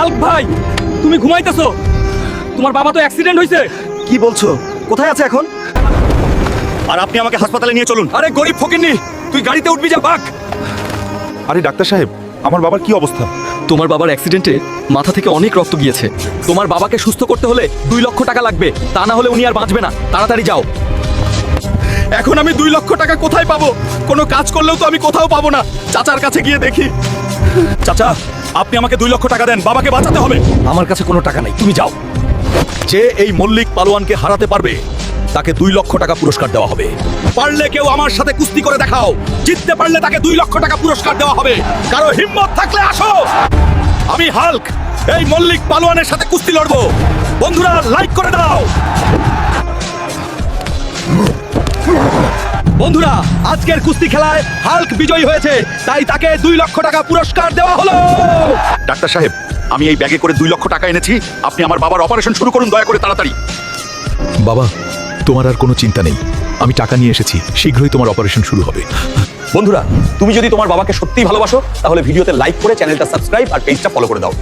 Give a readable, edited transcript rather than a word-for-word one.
Hulk ভাই, তুমি ঘুমাইতেছো? তোমার বাবা তো অ্যাক্সিডেন্ট হয়েছে। কি বলছো? কোথায় আছে এখন? আর আপনি আমাকে হাসপাতালে নিয়ে চলুন। আরে গরিব ফকিন্নি, তুই গাড়িতে উঠবি, যা বাক। আরে ডাক্তার সাহেব, আমার বাবার কি অবস্থা? তোমার বাবার অ্যাক্সিডেন্টে মাথা থেকে অনেক রক্ত গিয়েছে। তোমার বাবাকে সুস্থ করতে হলে 2 লক্ষ টাকা লাগবে, তা না হলে উনি আর বাঁচবে না। তাড়াতাড়ি যাও। এখন আমি 2 লক্ষ টাকা কোথায় পাবো? কোনো কাজ করলেও তো আমি কোথাও পাবো না। চাচার কাছে গিয়ে দেখি। চাচা, আপনি আমাকে 2 লক্ষ টাকা দেন, বাবাকে বাঁচাতে হবে। আমার কাছে কোনো টাকা নেই, তুমি যাও। যে এই মল্লিক পালোয়ানকে হারাতে পারবে তাকে 2 লক্ষ টাকা পুরস্কার দেওয়া হবে। পারলে কেউ আমার সাথে কুস্তি করে দেখাও, জিততে পারলে তাকে 2 লক্ষ টাকা পুরস্কার দেওয়া হবে। কারো হিম্মত থাকলে আসো। আমি হাল্ক এই মল্লিক পালোয়ানের সাথে কুস্তি লড়বো। বন্ধুরা লাইক করে দাও। বন্ধুরা, আজকের কুস্তি খেলায় হাল্ক বিজয়ী হয়েছে, তাই তাকে 2 লক্ষ টাকা পুরস্কার দেওয়া হলো। ডাক্তার সাহেব, আমি এই ব্যাগে করে 2 লক্ষ টাকা এনেছি। আপনি আমার বাবার অপারেশন শুরু করুন, দয়া করে তাড়াতাড়ি। বাবা, তোমার আর কোনো চিন্তা নেই, আমি টাকা নিয়ে এসেছি, শীঘ্রই তোমার অপারেশন শুরু হবে। বন্ধুরা, তুমি যদি তোমার বাবাকে সত্যিই ভালোবাসো তাহলে ভিডিওতে লাইক করে চ্যানেলটা সাবস্ক্রাইব আর পেজটা ফলো করে দাও।